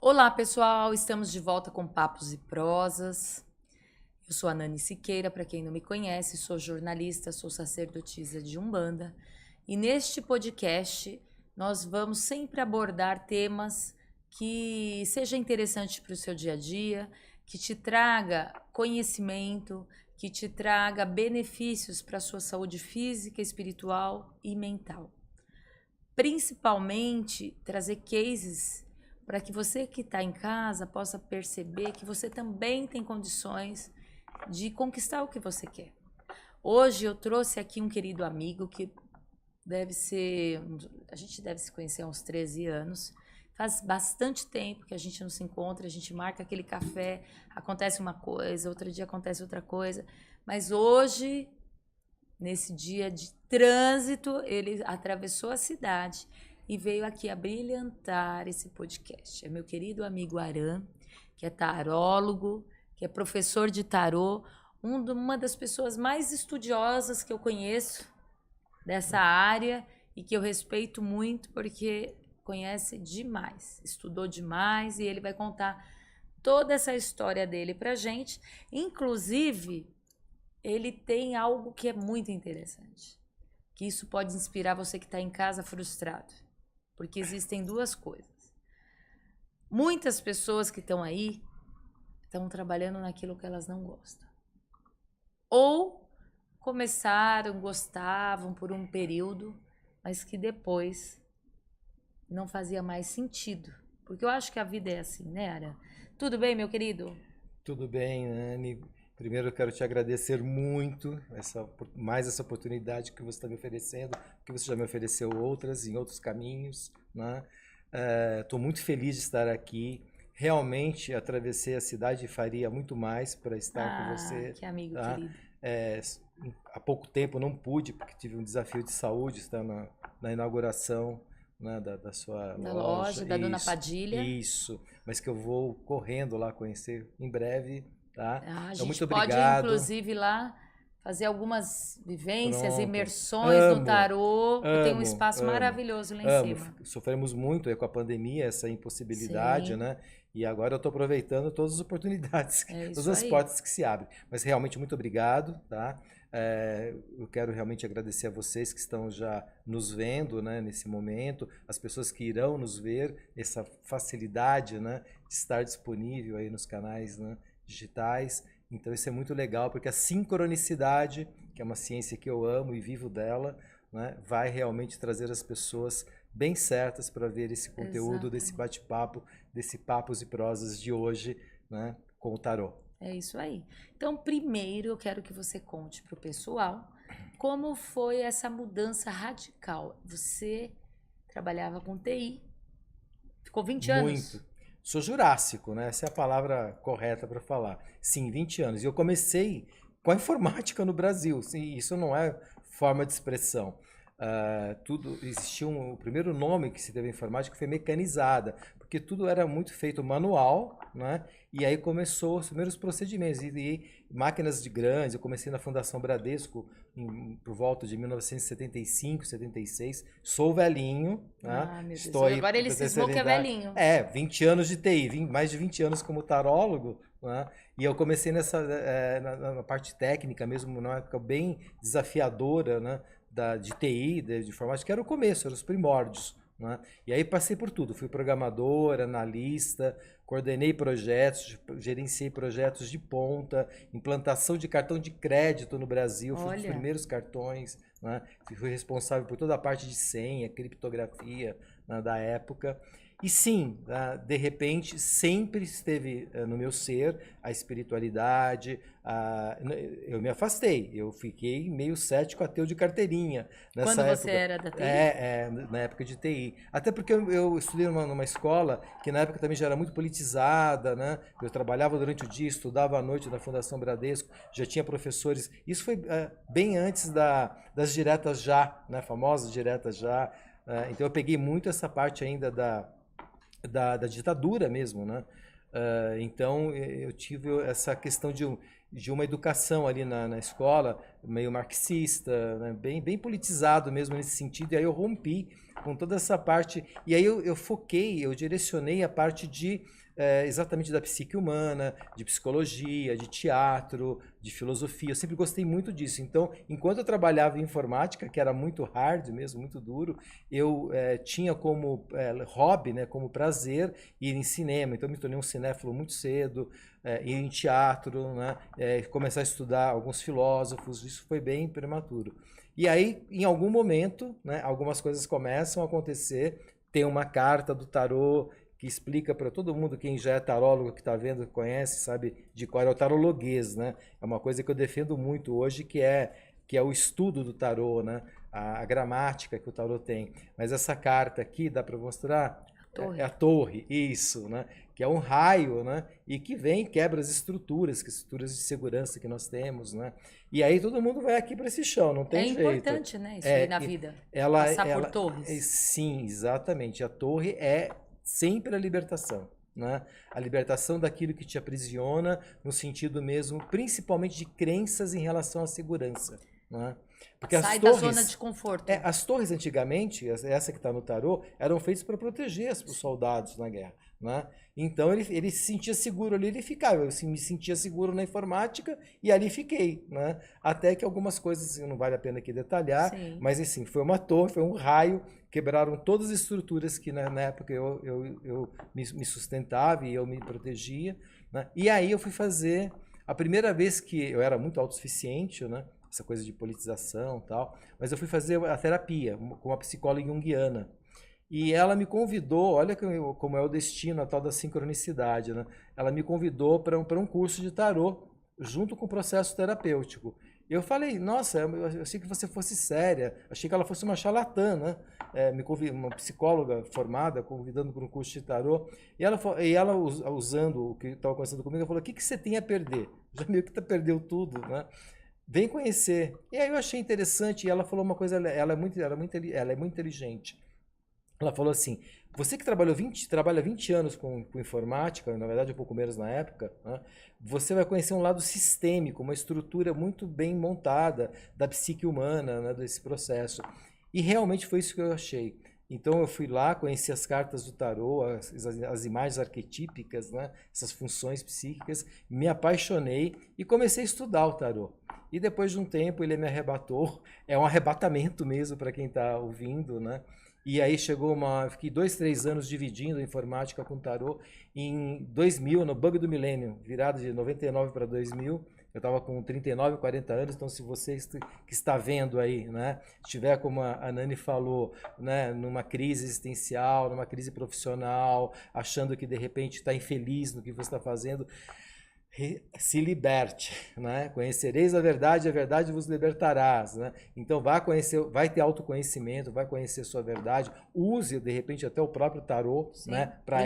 Olá, pessoal! Estamos de volta com Papos e Prosas. Eu sou a Nani Siqueira, para quem não me conhece, sou jornalista, sou sacerdotisa de Umbanda. E neste podcast nós vamos sempre abordar temas que seja interessante para o seu dia a dia, que te traga conhecimento, que te traga benefícios para a sua saúde física, espiritual e mental. Principalmente trazer cases para que você que está em casa possa perceber que você também tem condições de conquistar o que você quer. Hoje eu trouxe aqui um querido amigo que a gente deve se conhecer há uns 13 anos. Faz bastante tempo que a gente não se encontra, a gente marca aquele café, acontece uma coisa, outro dia acontece outra coisa. Mas hoje, nesse dia de trânsito, ele atravessou a cidade e veio aqui a brilhantar esse podcast. É meu querido amigo Aran, que é tarólogo, que é professor de tarô, uma das pessoas mais estudiosas que eu conheço dessa área e que eu respeito muito porque conhece demais, estudou demais e ele vai contar toda essa história dele pra gente. Inclusive, ele tem algo que é muito interessante, que isso pode inspirar você que está em casa frustrado. Porque existem duas coisas. Muitas pessoas que estão aí estão trabalhando naquilo que elas não gostam. Ou começaram, gostavam por um período, mas que depois não fazia mais sentido. Porque eu acho que a vida é assim, né, Ara? Tudo bem, meu querido? Tudo bem, Anne. Primeiro eu quero te agradecer muito mais essa oportunidade que você está me oferecendo, que você já me ofereceu outras em outros caminhos, né? Estou muito feliz de estar aqui. Realmente atravessei a cidade e faria muito mais para estar com você, Que amigo tá? querido. É, Há pouco tempo não pude, porque tive um desafio de saúde, estar na inauguração, né, da sua Da loja. loja, da Dona Padilha. Isso. Mas que eu vou correndo lá conhecer em breve. Tá? A Então, gente muito pode, obrigado. inclusive, ir lá fazer algumas vivências, Pronto. imersões no Amo, tarô, que tem um amo, espaço amo, maravilhoso lá em amo. cima. Sofremos muito aí com a pandemia, essa impossibilidade, Sim, né? E agora eu estou aproveitando todas as oportunidades, é todas isso as aí. portas que se abrem. Mas realmente muito obrigado, tá? Eu quero realmente agradecer a vocês que estão já nos vendo, né, nesse momento, as pessoas que irão nos ver, essa facilidade, né, de estar disponível aí nos canais, né, digitais. Então isso é muito legal, porque a sincronicidade, que é uma ciência que eu amo e vivo dela, né, vai realmente trazer as pessoas bem certas para ver esse conteúdo desse Exatamente. bate-papo, desse Papos e Prosas de hoje, né, com o tarô. É isso aí. Então, primeiro eu quero que você conte para o pessoal como foi essa mudança radical. Você trabalhava com TI, ficou 20 Muito. anos? Sou jurássico, né? Essa é a palavra correta para falar. Sim, 20 anos. E eu comecei com a informática no Brasil. Sim, isso não é forma de expressão. Existia o primeiro nome que se deu à informática foi mecanizada, porque tudo era muito feito manual, né? E aí começou os primeiros procedimentos e máquinas de grandes. Eu comecei na Fundação Bradesco por volta de 1975, 76. Sou velhinho, né? Ah, meu Deus. Estou aí Agora para ele cismou terceira que é idade. velhinho. 20 anos de TI, mais de 20 anos como tarólogo, né? E eu comecei na parte técnica mesmo, numa época bem desafiadora, né? De TI, de informática, que era o começo, eram os primórdios. Né? E aí passei por tudo, fui programador, analista, coordenei projetos, gerenciei projetos de ponta, implantação de cartão de crédito no Brasil, fui um dos Olha, primeiros cartões, né? Fui responsável por toda a parte de senha, criptografia, né, da época. E sim, de repente, sempre esteve no meu ser a espiritualidade. Eu me afastei, eu fiquei meio cético, ateu de carteirinha quando nessa você época. era da TI? Na época de TI. Até porque eu estudei numa escola que na época também já era muito politizada, né? Eu trabalhava durante o dia, estudava à noite na Fundação Bradesco, já tinha professores. Isso foi bem antes das diretas já, né? Famosas diretas já. Então eu peguei muito essa parte ainda da ditadura mesmo, né? Então, eu tive essa questão de uma educação ali na escola, meio marxista, né? Bem politizado mesmo nesse sentido. E aí eu rompi com toda essa parte. E aí eu foquei, eu direcionei a parte exatamente da psique humana, de psicologia, de teatro, de filosofia. Eu sempre gostei muito disso. Então, enquanto eu trabalhava em informática, que era muito hard mesmo, muito duro, eu tinha como hobby, né, como prazer, ir em cinema. Então, eu me tornei um cinéfilo muito cedo, ir em teatro, né, começar a estudar alguns filósofos. Isso foi bem prematuro. E aí, em algum momento, né, algumas coisas começam a acontecer. Tem uma carta do tarô que explica para todo mundo, quem já é tarólogo, que está vendo, conhece, sabe de qual é o tarologuês, né? É uma coisa que eu defendo muito hoje, que é o estudo do tarô, né? A gramática que o tarô tem. Mas essa carta aqui, dá para mostrar? Torre. É a torre, isso, né? Que é um raio, né? E que vem, quebra as estruturas, que estruturas de segurança que nós temos, né? E aí todo mundo vai aqui para esse chão, não tem jeito. Importante, né? Isso aí na vida. Passar por torres. Sim, exatamente. A torre é sempre a libertação, né? A libertação daquilo que te aprisiona, no sentido mesmo, principalmente de crenças em relação à segurança, né? Porque Sai da zona de conforto. As torres antigamente, essa que está no tarô, eram feitas para proteger os soldados na guerra, né? Então ele se sentia seguro ali, ele ficava. Eu me sentia seguro na informática e ali fiquei, né? Até que algumas coisas não vale a pena aqui detalhar, Sim. mas assim, foi uma torre, foi um raio, quebraram todas as estruturas que na época eu me sustentava e eu me protegia, né? E aí eu fui fazer a primeira vez que eu era muito autossuficiente, né? Essa coisa de politização e tal, mas eu fui fazer a terapia com uma psicóloga junguiana. E ela me convidou, olha como é o destino, a tal da sincronicidade, né? Ela me convidou para um curso de tarô, junto com o processo terapêutico. Eu falei, nossa, eu achei que você fosse séria, achei que ela fosse uma charlatã, né? Uma psicóloga formada, convidando para um curso de tarô. E ela usando o que estava conversando comigo, ela falou, o que você tem a perder? Já meio que perdeu tudo, né? Vem conhecer. E aí eu achei interessante, e ela falou uma coisa, ela é muito inteligente. Ela falou assim, você que trabalha 20 anos com informática, na verdade um pouco menos na época, né, você vai conhecer um lado sistêmico, uma estrutura muito bem montada da psique humana, né, desse processo. E realmente foi isso que eu achei. Então eu fui lá, conheci as cartas do tarô, as imagens arquetípicas, né, essas funções psíquicas, me apaixonei e comecei a estudar o tarô. E depois de um tempo ele me arrebatou, é um arrebatamento mesmo para quem está ouvindo, né? E aí fiquei 2, 3 anos dividindo a informática com tarô. Em 2000, no bug do milênio, virado de 99 para 2000, eu estava com 39, 40 anos, então se você que está vendo aí, né, estiver, como a Nani falou, né, numa crise existencial, numa crise profissional, achando que de repente está infeliz no que você está fazendo, se liberte, né? Conhecereis a verdade vos libertarás, né? Então vai ter autoconhecimento, vai conhecer sua verdade, use de repente até o próprio tarô, sim, né, para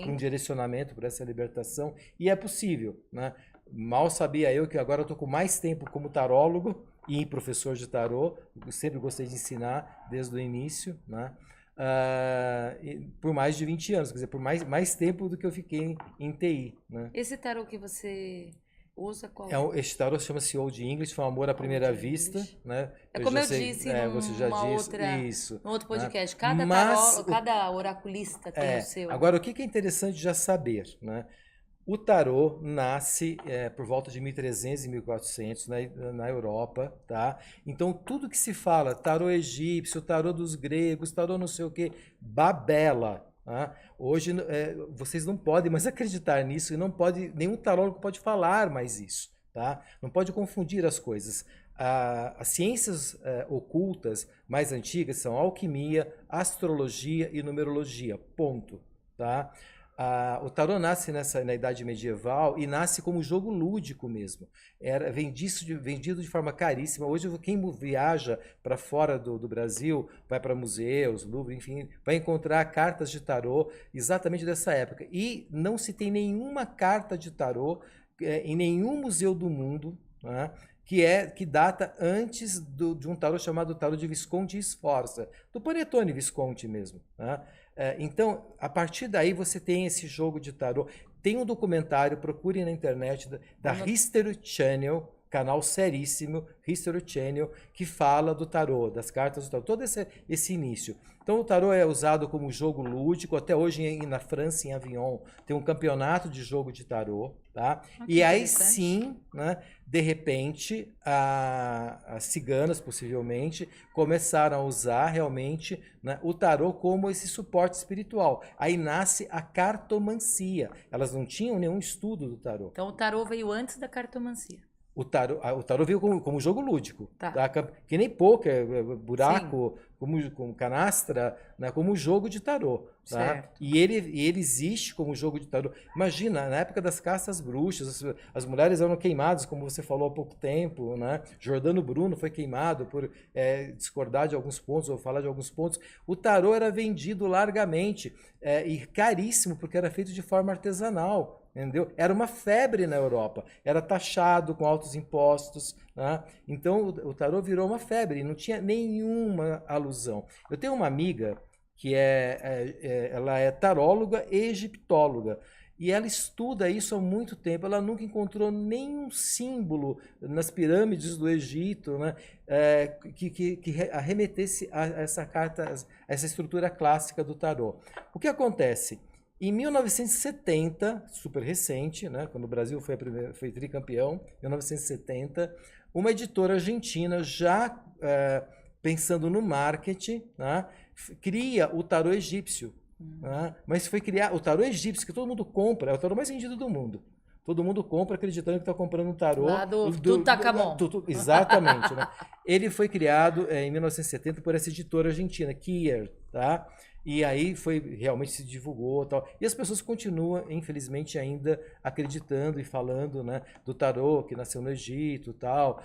um direcionamento para essa libertação, e é possível, né? Mal sabia eu que agora eu estou com mais tempo como tarólogo e professor de tarô, eu sempre gostei de ensinar desde o início, né? Por mais de 20 anos, quer dizer, por mais tempo do que eu fiquei em TI, né? Esse tarô que você usa qual? Esse tarô chama-se Old English, foi um amor à primeira vista, né? Como eu disse você já disse no outro podcast, né? cada oraculista tem o seu. Agora, o que é interessante já saber, né? O tarô nasce por volta de 1300 e 1400 na Europa, tá? Então, tudo que se fala, tarô egípcio, tarô dos gregos, tarô não sei o quê, babela. Tá? Hoje, vocês não podem mais acreditar nisso e nenhum tarólogo pode falar mais isso, tá? Não pode confundir as coisas. As ciências ocultas mais antigas são alquimia, astrologia e numerologia, ponto, tá? O tarô nasce na Idade Medieval e nasce como jogo lúdico mesmo. Era vendido de forma caríssima. Hoje, quem viaja para fora do Brasil, vai para museus, Louvre, enfim, vai encontrar cartas de tarô exatamente dessa época. E não se tem nenhuma carta de tarô em nenhum museu do mundo, né, que data antes de um tarô chamado tarô de Visconti e Sforza, do Panettone Visconti mesmo, né? Então, a partir daí você tem esse jogo de tarô. Tem um documentário, procure na internet, da History Channel, canal seríssimo, History Channel, que fala do tarô, das cartas do tarô, todo esse início. Então o tarô é usado como jogo lúdico, até hoje na França, em Avignon, tem um campeonato de jogo de tarô, tá? E aí sim, né, de repente, as ciganas, possivelmente, começaram a usar realmente, né, o tarô como esse suporte espiritual. Aí nasce a cartomancia. Elas não tinham nenhum estudo do tarô. Então o tarô veio antes da cartomancia. O tarô veio como jogo lúdico, tá? Que nem pôquer, buraco, como canastra, né? Como jogo de tarô. Tá? E ele existe como jogo de tarô. Imagina, na época das caças bruxas, as mulheres eram queimadas, como você falou há pouco tempo. Né? Giordano Bruno foi queimado por discordar de alguns pontos, ou falar de alguns pontos. O tarô era vendido largamente e caríssimo, porque era feito de forma artesanal. Entendeu? Era uma febre na Europa, era taxado com altos impostos, né? Então o tarô virou uma febre, não tinha nenhuma alusão. Eu tenho uma amiga que ela é taróloga e egiptóloga, e ela estuda isso há muito tempo, ela nunca encontrou nenhum símbolo nas pirâmides do Egito, né, que arremetesse a essa carta, a essa estrutura clássica do tarô. O que acontece? Em 1970, super recente, né, quando o Brasil foi tricampeão, em 1970, uma editora argentina, já pensando no marketing, né, cria o tarô egípcio. Né, mas foi criar o tarô egípcio, que todo mundo compra, é o tarô mais vendido do mundo. Todo mundo compra acreditando que está comprando um tarô. Lá do Tutankhamon. Exatamente. Né? Ele foi criado em 1970 por essa editora argentina, Kier, tá? E aí realmente se divulgou tal. E as pessoas continuam, infelizmente, ainda acreditando e falando, né, do tarô que nasceu no Egito e tal.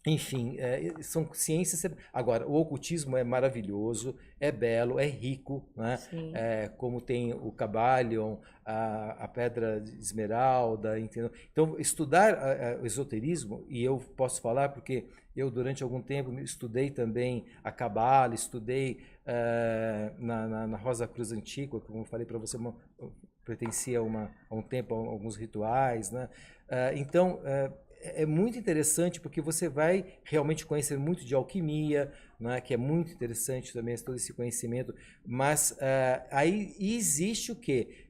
Enfim, são ciências. Agora, o ocultismo é maravilhoso, é belo, é rico, né? Como tem o Cabalion, a pedra de esmeralda, entendeu? Então, estudar o esoterismo, e eu posso falar porque eu, durante algum tempo, estudei também a Cabala, estudei na Rosa Cruz Antiga, como eu falei para você, pertencia a um tempo, a alguns rituais, né? Então, é muito interessante porque você vai realmente conhecer muito de alquimia, né, que é muito interessante também todo esse conhecimento, mas aí existe o quê?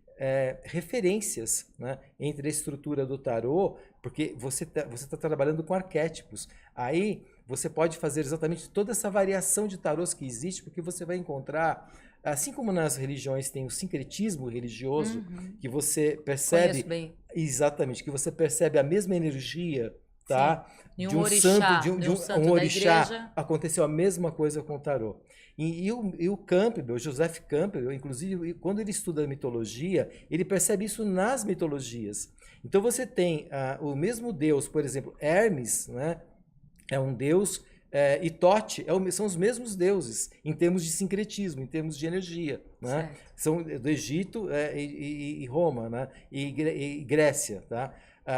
Referências, né, entre a estrutura do tarô, porque você tá trabalhando com arquétipos. Aí você pode fazer exatamente toda essa variação de tarôs que existe, porque você vai encontrar, assim como nas religiões tem o sincretismo religioso, que você percebe... bem. Exatamente, que você percebe a mesma energia, tá? De um orixá, santo, de um orixá, aconteceu a mesma coisa com o tarô. E o Campbell, o Joseph Campbell, inclusive, quando ele estuda mitologia, ele percebe isso nas mitologias. Então você tem o mesmo Deus, por exemplo, Hermes, né? É um deus, e Tote são os mesmos deuses, em termos de sincretismo, em termos de energia. Né? São do Egito e Roma, né? E Grécia. Tá?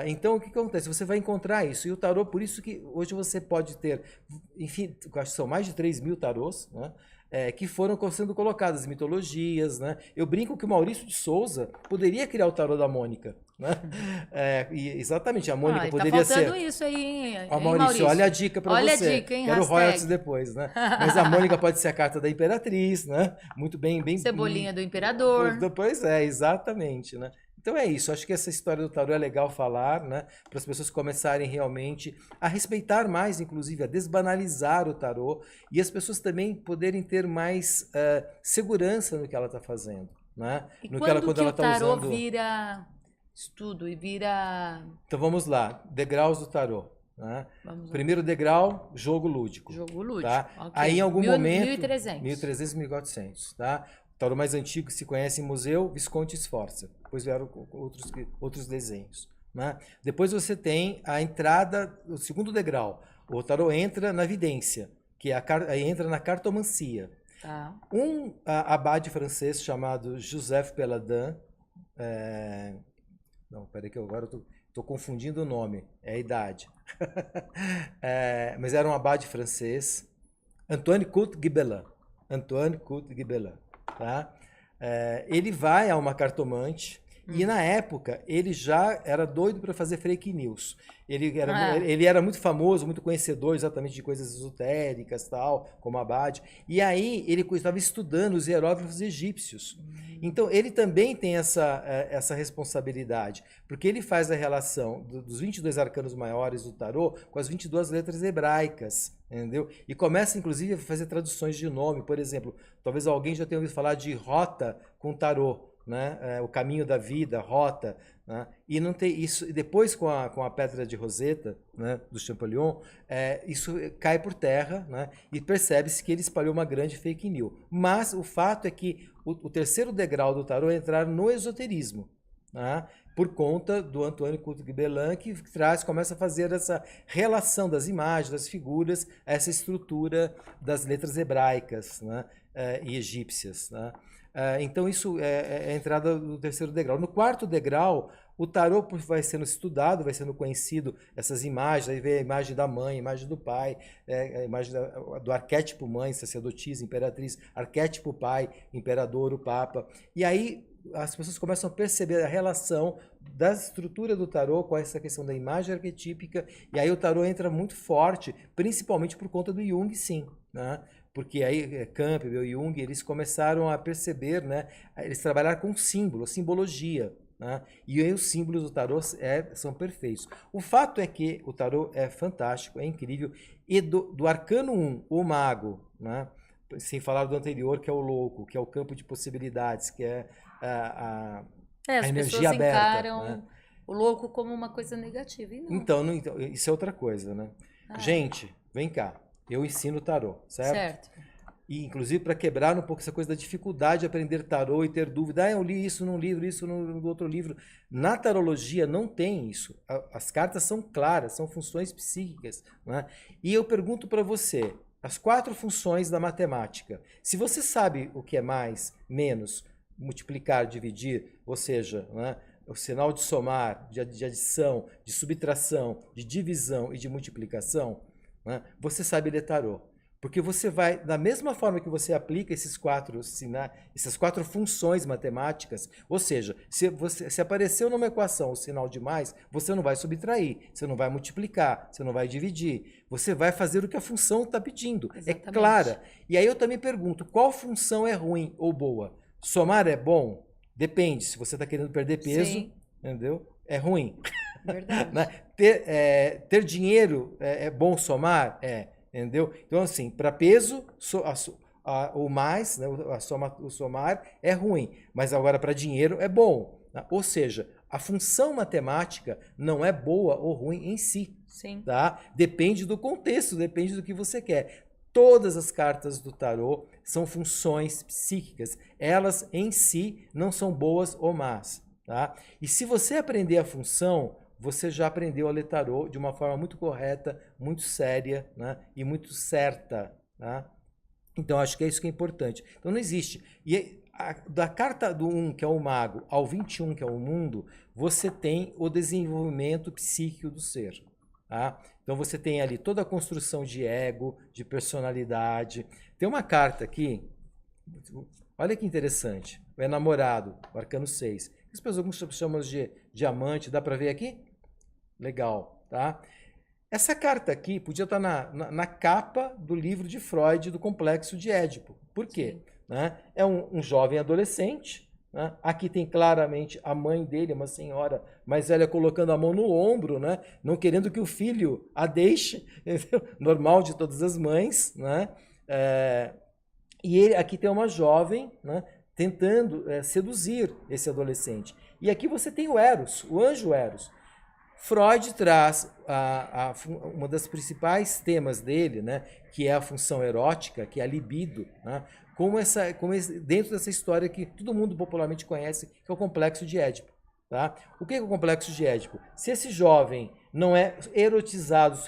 Então, o que acontece? Você vai encontrar isso. E o tarô, por isso que hoje você pode ter, enfim, acho que são mais de 3.000 tarôs, né? Que foram sendo colocadas mitologias, né? Eu brinco que o Maurício de Souza poderia criar o tarô da Mônica, né? Exatamente, a Mônica poderia ser... Tá faltando isso aí, hein, Maurício, olha a dica para você. Olha a dica, hein? Quero royalties depois, né? Mas a Mônica pode ser a carta da Imperatriz, né? Muito bem... Cebolinha do Imperador. Pois é, exatamente, né? Então é isso, acho que essa história do tarô é legal falar, né? Para as pessoas começarem realmente a respeitar mais, inclusive, a desbanalizar o tarô e as pessoas também poderem ter mais segurança no que ela está fazendo, né? E no quando que ela o tarô usando... vira estudo e vira... Então vamos lá, degraus do tarô. Né? Primeiro degrau, jogo lúdico. Jogo lúdico, tá? Okay. Aí em algum momento... 1300. 1300 e 1400, tá? O tarô mais antigo que se conhece em museu, Visconti e Sforza. Depois vieram outros desenhos. Né? Depois você tem a entrada, o segundo degrau. O tarô entra na vidência, que aí entra na cartomancia. Tá. Um abade francês chamado Joseph Peladin... Não, peraí que agora eu tô... Estou confundindo o nome, é a idade. Mas era um abade francês, Antoine Count Gibelin. Antoine Count Gibelin, tá? Ele vai a uma cartomante e na época ele já era doido para fazer fake news. Ele era muito famoso, muito conhecedor exatamente de coisas esotéricas, tal, como abade. E aí ele estava estudando os hieróglifos egípcios. Então ele também tem essa responsabilidade, porque ele faz a relação dos 22 arcanos maiores do tarô com as 22 letras hebraicas, entendeu? E começa inclusive a fazer traduções de nome, por exemplo, talvez alguém já tenha ouvido falar de rota com tarô, né? O caminho da vida, rota, né? E não tem isso. Depois com a pedra de Roseta, né, do Champollion, isso cai por terra, né? E percebe-se que ele espalhou uma grande fake news. Mas o fato é que o terceiro degrau do tarô é entrar no esoterismo, né? Por conta do Antoine Count Gibelin, que começa a fazer essa relação das imagens, das figuras, essa estrutura das letras hebraicas, né, e egípcias, né? Então isso é a entrada do terceiro degrau. No quarto degrau, o tarô vai sendo estudado, vai sendo conhecido essas imagens, aí vem a imagem da mãe, a imagem do pai, a imagem do arquétipo mãe, sacerdotisa, imperatriz, arquétipo pai, imperador, o papa. E aí as pessoas começam a perceber a relação da estrutura do tarô com essa questão da imagem arquetípica, e aí o tarô entra muito forte, principalmente por conta do Jung, sim, né? Porque aí Campbell e Jung, eles começaram a perceber, né? Eles trabalharam com símbolo, simbologia, né? E aí os símbolos do tarô são perfeitos. O fato é que o tarô é fantástico, é incrível, e do arcano 1, o mago, né? Sem falar do anterior, que é o louco, que é o campo de possibilidades, que é a as energia pessoas aberta, encaram né? o louco como uma coisa negativa, e não. Então, isso é outra coisa, né? Gente, vem cá. Eu ensino tarô, certo? E, inclusive, para quebrar um pouco essa coisa da dificuldade de aprender tarô e ter dúvida. Eu li isso num livro, isso no outro livro. Na tarologia não tem isso. As cartas são claras, são funções psíquicas, né? E eu pergunto para você, as 4 funções da matemática. Se você sabe o que é mais, menos, multiplicar, dividir, ou seja, né, o sinal de somar, de adição, de subtração, de divisão e de multiplicação, né, você sabe ler tarô. Porque você vai, da mesma forma que você aplica esses 4 sinais, essas 4 funções matemáticas, ou seja, se apareceu numa equação o sinal de mais, você não vai subtrair, você não vai multiplicar, você não vai dividir, você vai fazer o que a função está pedindo. Exatamente. É clara. E aí eu também pergunto, qual função é ruim ou boa? Somar é bom? Depende. Se você está querendo perder peso, sim, entendeu? É ruim. Verdade. Né? Ter dinheiro é bom somar? Entendeu? Então, assim, para peso, o mais, né, o somar é ruim, mas agora para dinheiro é bom. Né? Ou seja, a função matemática não é boa ou ruim em si. Sim. Tá? Depende do contexto, depende do que você quer. Todas as cartas do tarô são funções psíquicas. Elas em si não são boas ou más. Tá? E se você aprender a função, você já aprendeu a ler tarô de uma forma muito correta, muito séria, né? E muito certa. Tá? Então, acho que é isso que é importante. Então, não existe. E da carta do 1, que é o mago, ao 21, que é o mundo, você tem o desenvolvimento psíquico do ser. Tá? Então, você tem ali toda a construção de ego, de personalidade. Tem uma carta aqui, olha que interessante. O enamorado, o arcano 6. As pessoas chamam de diamante, dá para ver aqui? Legal, tá? Essa carta aqui podia estar na capa do livro de Freud, do Complexo de Édipo. Por quê? Né? É um jovem adolescente, né? Aqui tem claramente a mãe dele, uma senhora mais velha, colocando a mão no ombro, né? Não querendo que o filho a deixe, entendeu? Normal de todas as mães, né? E aqui tem uma jovem, né, tentando seduzir esse adolescente. E aqui você tem o Eros, o anjo Eros. Freud traz uma das principais temas dele, né, que é a função erótica, que é a libido, né, dentro dessa história que todo mundo popularmente conhece, que é o Complexo de Édipo. Tá? O que é o Complexo de Édipo? Se esse jovem não é erotizado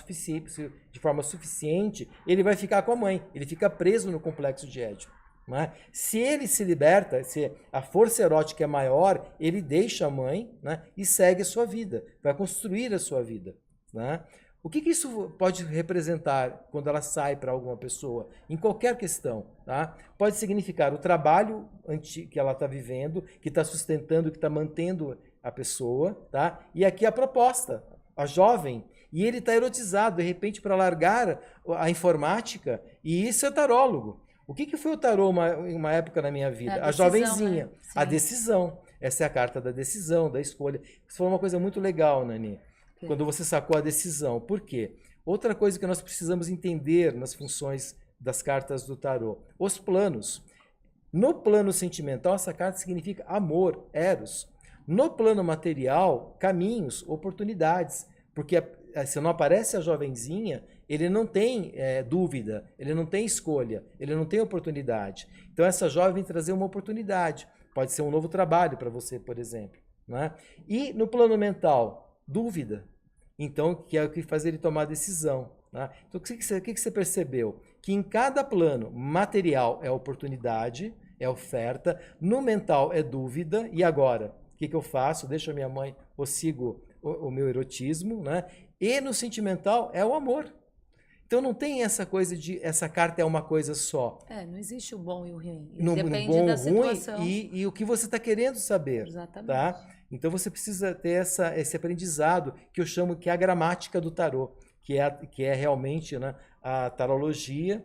de forma suficiente, ele vai ficar com a mãe, ele fica preso no Complexo de Édipo. Não é? Se ele se liberta, se a força erótica é maior, ele deixa a mãe, né, e segue a sua vida, vai construir a sua vida. Né? O que isso pode representar quando ela sai para alguma pessoa? Em qualquer questão. Tá? Pode significar o trabalho que ela está vivendo, que está sustentando, que está mantendo a pessoa. Tá? E aqui a proposta, a jovem, e ele está erotizado, de repente, para largar a informática, e isso é tarólogo. O que foi o tarô uma época na minha vida? A jovenzinha, né? A decisão. Essa é a carta da decisão, da escolha. Isso foi uma coisa muito legal, Nani, quando você sacou a decisão. Por quê? Outra coisa que nós precisamos entender nas funções das cartas do tarô. Os planos. No plano sentimental, essa carta significa amor, eros. No plano material, caminhos, oportunidades. Porque se não aparece a jovenzinha, ele não tem dúvida, ele não tem escolha, ele não tem oportunidade. Então essa jovem vem trazer uma oportunidade. Pode ser um novo trabalho para você, por exemplo. Né? E no plano mental, dúvida. Então, que é o que faz ele tomar a decisão. Né? Então, o que você percebeu? Que em cada plano, material é oportunidade, é oferta, no mental é dúvida, e agora? O que eu faço? Deixo a minha mãe ou sigo o meu erotismo, né? E no sentimental é o amor. Então não tem essa coisa de essa carta é uma coisa só. Não existe o bom e o ruim. Depende bom, da situação. Ruim e o que você está querendo saber. Exatamente. Tá? Então você precisa ter esse aprendizado que eu chamo que é a gramática do tarô, que é realmente, né, a tarologia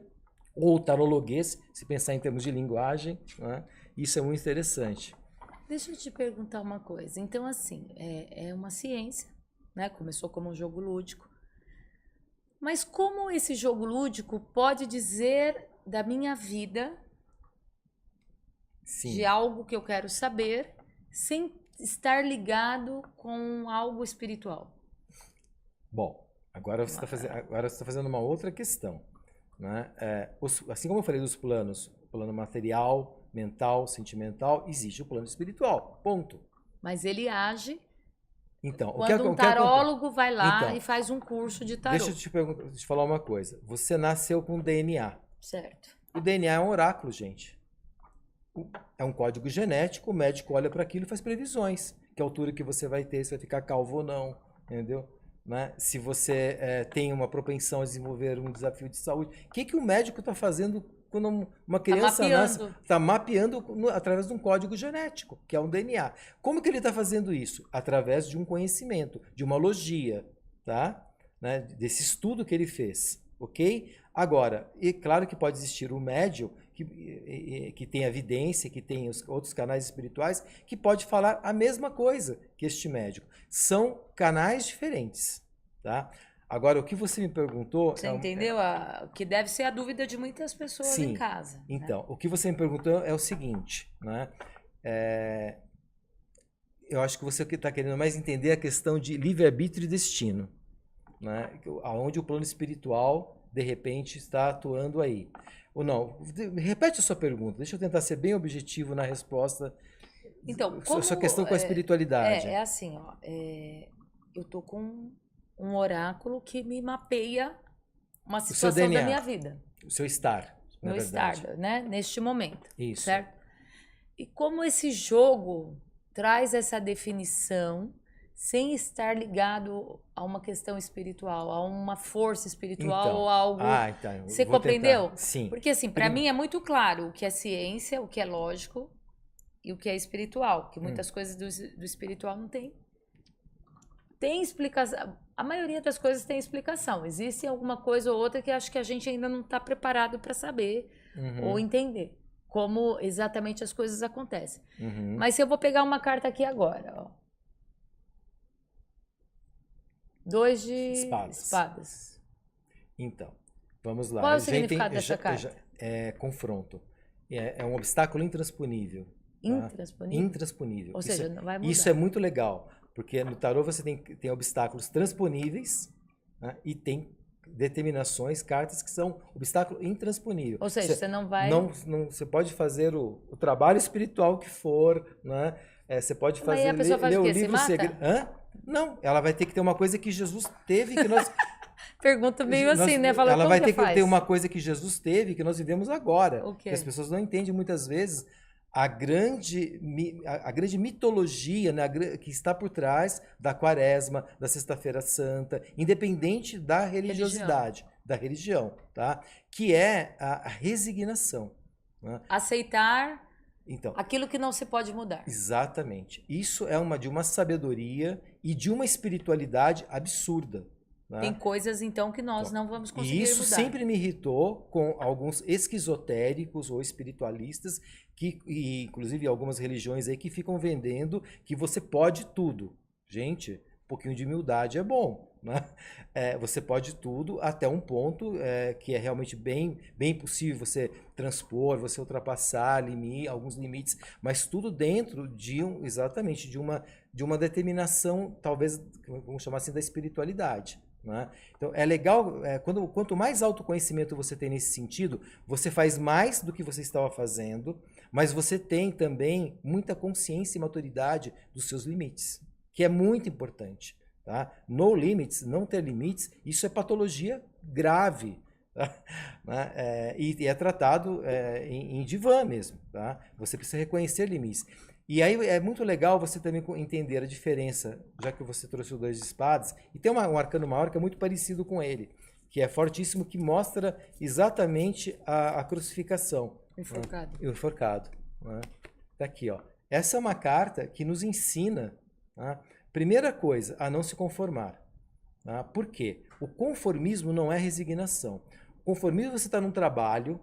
ou tarologuês, se pensar em termos de linguagem. Né? Isso é muito interessante. Deixa eu te perguntar uma coisa. Então, assim, é uma ciência, né? Começou como um jogo lúdico. Mas como esse jogo lúdico pode dizer da minha vida, Sim, de algo que eu quero saber, sem estar ligado com algo espiritual? Bom, agora você está fazendo uma outra questão. Né? Assim como eu falei dos planos, o plano material, mental, sentimental, existe o plano espiritual, ponto. Mas ele age então, quando um tarólogo vai lá e faz um curso de tarô. Deixa eu te falar uma coisa. Você nasceu com DNA. Certo. O DNA é um oráculo, gente. É um código genético, o médico olha para aquilo e faz previsões. Que altura que você vai ter, se vai ficar calvo ou não, entendeu? Né? Se você tem uma propensão a desenvolver um desafio de saúde. O que o médico está fazendo quando uma criança nasce? Está mapeando através de um código genético, que é um DNA. Como que ele está fazendo isso? Através de um conhecimento, de uma logia, tá? Né? Desse estudo que ele fez, ok? Agora, e claro que pode existir um médium que tem evidência, que tem os outros canais espirituais, que pode falar a mesma coisa que este médico. São canais diferentes, tá? Agora, o que você me perguntou... Você entendeu? Que deve ser a dúvida de muitas pessoas em casa. Então, o que você me perguntou é o seguinte, né? Eu acho que você está querendo mais entender a questão de livre-arbítrio e destino, né? Onde o plano espiritual, de repente, está atuando aí. Ou não? Repete a sua pergunta. Deixa eu tentar ser bem objetivo na resposta. Então, sua questão com a espiritualidade. É assim, ó. Eu tô com um oráculo que me mapeia uma situação da minha vida. O seu estar, meu estar, né? Neste momento. Isso. Certo? E como esse jogo traz essa definição sem estar ligado a uma questão espiritual, a uma força espiritual ou algo... Você compreendeu? Tentar. Sim. Porque assim, para mim é muito claro o que é ciência, o que é lógico e o que é espiritual, que muitas coisas do espiritual não tem explicação. A maioria das coisas tem explicação. Existe alguma coisa ou outra que acho que a gente ainda não está preparado para saber ou entender como exatamente as coisas acontecem. Mas se eu vou pegar uma carta aqui agora, ó. 2 de espadas. Então, vamos lá. Qual é o significado dessa carta? É confronto. É um obstáculo intransponível. Intransponível? Tá? Intransponível. Ou seja, não vai mudar. Isso é muito legal, porque no tarô você tem obstáculos transponíveis, né? E tem determinações, cartas que são obstáculo intransponível. Ou seja, você não vai... Você pode fazer o trabalho espiritual que for, né? Você pode fazer... Mas a pessoa faz o quê? Se mata? Não, ela vai ter que ter uma coisa que Jesus teve, que nós... Pergunta meio assim, né? Fala, ela como vai que ter que faz? ter uma coisa que Jesus teve, que nós vivemos agora. O quê? Que as pessoas não entendem muitas vezes a grande mitologia, né, que está por trás da Quaresma, da Sexta-feira Santa, independente da religiosidade, da religião, tá? Que é a resignação. Né? Aceitar Então, aquilo que não se pode mudar. exatamente. Isso é de uma sabedoria e de uma espiritualidade absurda. Né? Tem coisas, então, que nós não vamos conseguir E isso mudar. sempre me irritou com alguns esquizotéricos ou espiritualistas, e inclusive algumas religiões aí que ficam vendendo que você pode tudo. Gente, um pouquinho de humildade é bom. Né? Você pode tudo até um ponto que é realmente bem possível você transpor, você ultrapassar alguns limites, mas tudo dentro exatamente de uma determinação, talvez, vamos chamar assim, da espiritualidade. Né? Então é legal, quanto mais autoconhecimento você tem nesse sentido, você faz mais do que você estava fazendo, mas você tem também muita consciência e maturidade dos seus limites, que é muito importante. Tá? No limits, não ter limites, isso é patologia grave. Tá? Né? E é tratado em divã mesmo. Tá? Você precisa reconhecer limites. E aí é muito legal você também entender a diferença, já que você trouxe o Dois de Espadas, e tem um arcano maior que é muito parecido com ele, que é fortíssimo, que mostra exatamente a crucificação. Enforcado. Né? O enforcado. Né? Tá aqui, ó. Essa é uma carta que nos ensina, né? Primeira coisa, a não se conformar. Tá? Por quê? O conformismo não é resignação. O conformismo, você está num trabalho,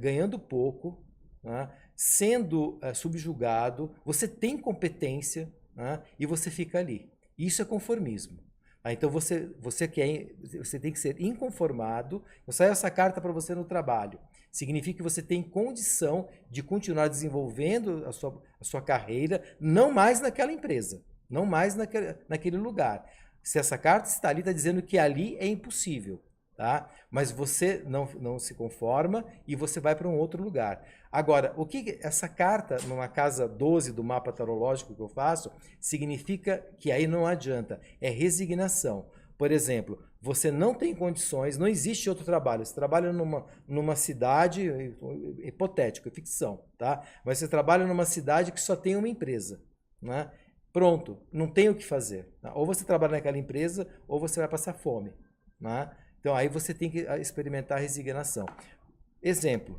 ganhando pouco, né? Sendo subjugado, você tem competência, né? E você fica ali. Isso é conformismo. Então você tem que ser inconformado. Eu saio essa carta para você no trabalho. Significa que você tem condição de continuar desenvolvendo a sua carreira, não mais naquela empresa, não mais naquele lugar. Se essa carta está ali, está dizendo que ali é impossível. Tá? Mas você não se conforma e você vai para um outro lugar. Agora, o que essa carta, numa casa 12 do mapa tarológico que eu faço, significa que aí não adianta, é resignação. Por exemplo, você não tem condições, não existe outro trabalho. Você trabalha numa cidade, hipotético, ficção, tá? Mas você trabalha numa cidade que só tem uma empresa, né? Pronto, não tem o que fazer. Tá? Ou você trabalha naquela empresa, ou você vai passar fome, né? Então, aí você tem que experimentar a resignação. Exemplo,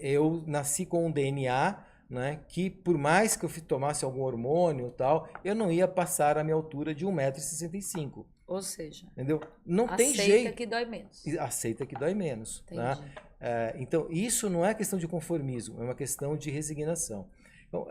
eu nasci com um DNA, né, que por mais que eu tomasse algum hormônio e tal, eu não ia passar a minha altura de 1,65 m. Ou seja, entendeu? Não tem jeito. Aceita que dói menos. Aceita que dói menos. Né? Entendi. Então, isso não é questão de conformismo, é uma questão de resignação. Então,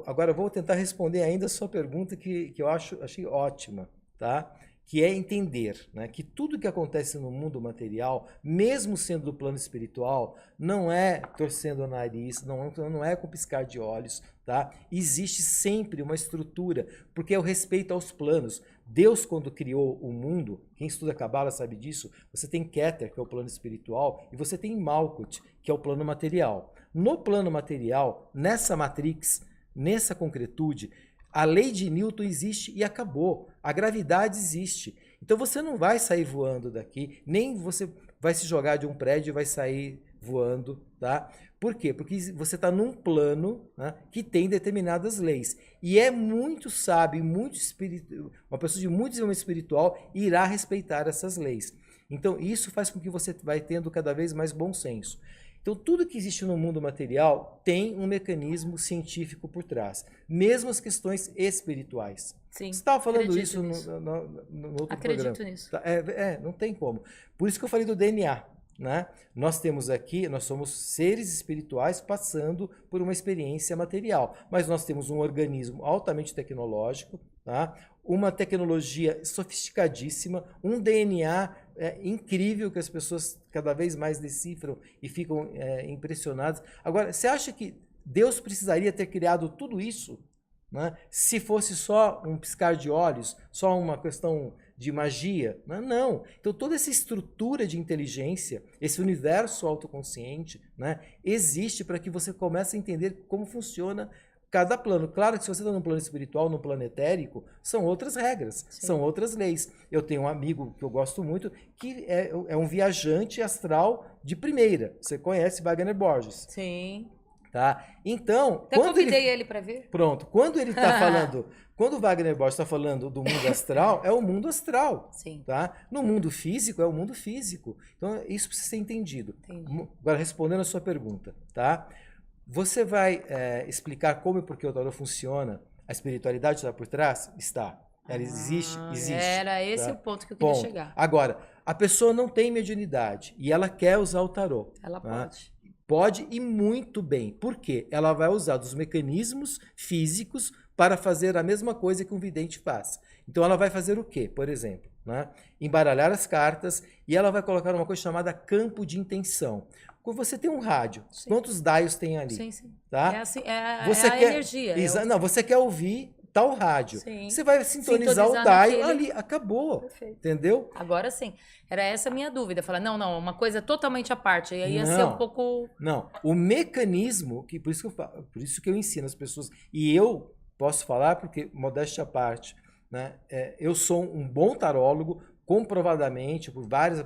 agora eu vou tentar responder ainda a sua pergunta que eu achei ótima, tá? Que é entender, né, que tudo que acontece no mundo material, mesmo sendo do plano espiritual, não é torcendo o nariz, não é com piscar de olhos, tá? Existe sempre uma estrutura, porque é o respeito aos planos. Deus, quando criou o mundo, quem estuda Cabala sabe disso, você tem Keter, que é o plano espiritual, e você tem Malkuth, que é o plano material. No plano material, nessa matrix, nessa concretude, a lei de Newton existe e acabou. A gravidade existe. Então você não vai sair voando daqui, nem você vai se jogar de um prédio e vai sair voando, tá? Por quê? Porque você está num plano, né, que tem determinadas leis. E é muito sábio, uma pessoa de muito desenvolvimento espiritual irá respeitar essas leis. Então isso faz com que você vai tendo cada vez mais bom senso. Então, tudo que existe no mundo material tem um mecanismo científico por trás. Mesmo as questões espirituais. Sim, você estava falando isso nisso. no outro Acredito programa. Nisso. Não tem como. Por isso que eu falei do DNA. Né? Nós somos seres espirituais passando por uma experiência material. Mas nós temos um organismo altamente tecnológico, tá? Uma tecnologia sofisticadíssima, um DNA incrível que as pessoas cada vez mais decifram e ficam impressionadas. Agora, você acha que Deus precisaria ter criado tudo isso, né, se fosse só um piscar de olhos, só uma questão de magia? Não. Então, toda essa estrutura de inteligência, esse universo autoconsciente, né, existe para que você comece a entender como funciona cada plano. Claro que se você está num plano espiritual, num plano etérico, são outras regras, Sim. são outras leis. Eu tenho um amigo que eu gosto muito, que é um viajante astral de primeira. Você conhece Wagner Borges, Sim. tá? Então, Até convidei ele para vir. Pronto, quando ele está falando, quando o Wagner Borges está falando do mundo astral, é o mundo astral, Sim. tá? No mundo físico, é o mundo físico. Então, isso precisa ser entendido. Entendi. Agora, respondendo a sua pergunta, tá? Você vai explicar como e por que o tarô funciona? A espiritualidade está por trás? Está. Ela existe? Existe. Era esse tá? o ponto que eu queria Ponto. chegar. Agora, a pessoa não tem mediunidade e ela quer usar o tarô. Ela tá? pode. Pode e muito bem. Por quê? Ela vai usar dos mecanismos físicos para fazer a mesma coisa que um vidente faz. Então ela vai fazer o quê? Por exemplo, né? Embaralhar as cartas e ela vai colocar uma coisa chamada campo de intenção. Quando você tem um rádio, Sim. quantos dials tem ali? Sim, sim. Tá? É assim, Você a quer... energia. Não, você quer ouvir tal rádio. Sim. Você vai sintonizar o dial ali, acabou. Perfeito. Entendeu? Agora sim. Era essa a minha dúvida. Falar, não, uma coisa totalmente à parte. Aí ia ser Não. um pouco... Não, o mecanismo, por isso que eu ensino as pessoas, e eu posso falar porque, modéstia à parte, né, eu sou um bom tarólogo, comprovadamente, por várias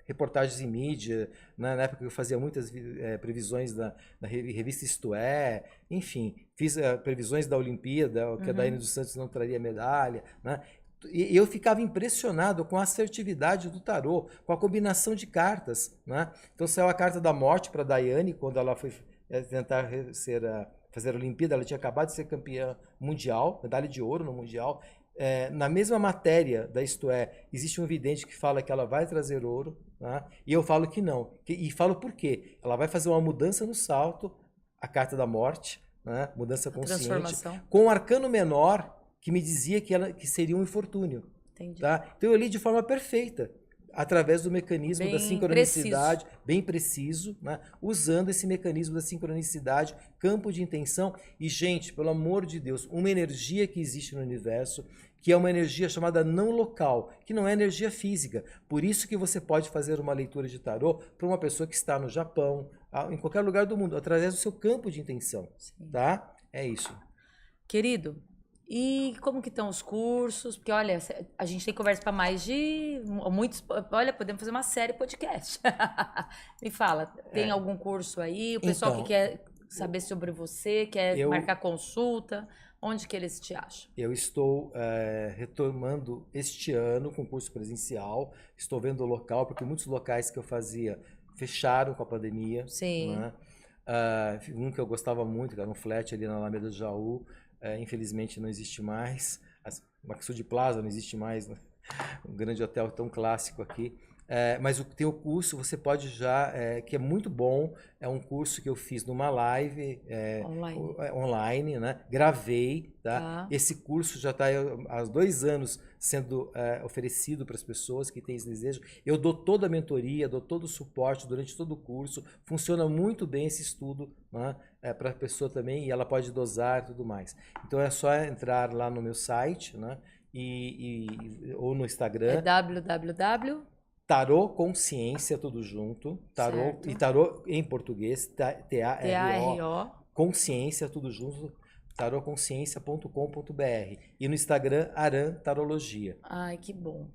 reportagens em mídia, né, na época que eu fazia muitas previsões na revista Isto É, enfim, fiz previsões da Olimpíada, que a Daiane dos Santos não traria medalha, né? E eu ficava impressionado com a assertividade do tarô, com a combinação de cartas, né? Então saiu a carta da morte para Daiane, quando ela foi tentar fazer a Olimpíada, ela tinha acabado de ser campeã mundial, medalha de ouro no mundial. Na mesma matéria da Isto É, existe um vidente que fala que ela vai trazer ouro, né? E eu falo que não. E falo por quê? Ela vai fazer uma mudança no salto, a carta da morte, né? Mudança consciente, transformação. com um arcano menor que me dizia que seria um infortúnio. Entendi. Tá? Então eu li de forma perfeita, através do mecanismo da sincronicidade, bem preciso, né? Usando esse mecanismo da sincronicidade, campo de intenção. E, gente, pelo amor de Deus, uma energia que existe no universo, que é uma energia chamada não local, que não é energia física. Por isso que você pode fazer uma leitura de tarô para uma pessoa que está no Japão, em qualquer lugar do mundo, através do seu campo de intenção. Sim. Tá? É isso. Querido, e como que estão os cursos? Porque, olha, a gente tem conversa para mais de muitos... Olha, podemos fazer uma série podcast. Me fala, tem algum curso aí? O pessoal que quer saber sobre você, quer marcar consulta, onde que eles te acham? Eu estou retomando este ano com curso presencial. Estou vendo o local, porque muitos locais que eu fazia fecharam com a pandemia. Sim. Né? Um que eu gostava muito, que era um flat ali na Alameda do Jaú, infelizmente não existe mais. Maxud Plaza não existe mais, né? Um grande hotel tão clássico aqui. Mas tem o curso, você pode já, que é muito bom, é um curso que eu fiz numa live online, né? Gravei, tá? Esse curso já está há 2 anos sendo oferecido para as pessoas que têm esse desejo. Eu dou toda a mentoria, dou todo o suporte durante todo o curso, funciona muito bem esse estudo, né? Para a pessoa também, e ela pode dosar e tudo mais. Então é só entrar lá no meu site, né? Ou no Instagram. É www. Tarô Consciência, tudo junto. Tarô, e tarô em português, T-A-R-O. Consciência, tudo junto. taroconsciência.com.br. E no Instagram, Aran Tarologia. Ai, que bom.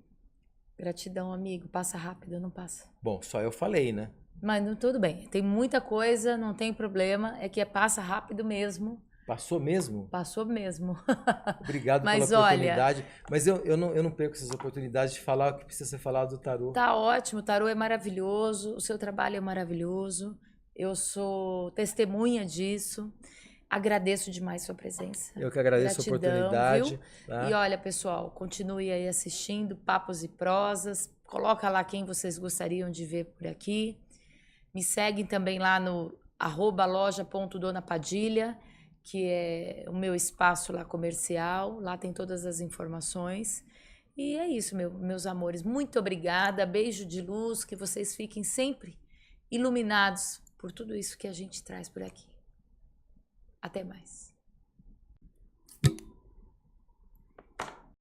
Gratidão, amigo. Passa rápido, não passa? Bom, só eu falei, né? Mas tudo bem. Tem muita coisa, não tem problema. É que passa rápido mesmo. Passou mesmo? Passou mesmo. Obrigado pela oportunidade. Mas eu não perco essas oportunidades de falar o que precisa ser falado do tarô. Tá ótimo, o tarô é maravilhoso, o seu trabalho é maravilhoso. Eu sou testemunha disso. Agradeço demais sua presença. Eu que agradeço a oportunidade. Tá? E olha, pessoal, continue aí assistindo Papos e Prosas. Coloca lá quem vocês gostariam de ver por aqui. Me seguem também lá no @loja.donapadilha, que é o meu espaço lá comercial. Lá tem todas as informações. E é isso, meus amores. Muito obrigada. Beijo de luz. Que vocês fiquem sempre iluminados por tudo isso que a gente traz por aqui. Até mais.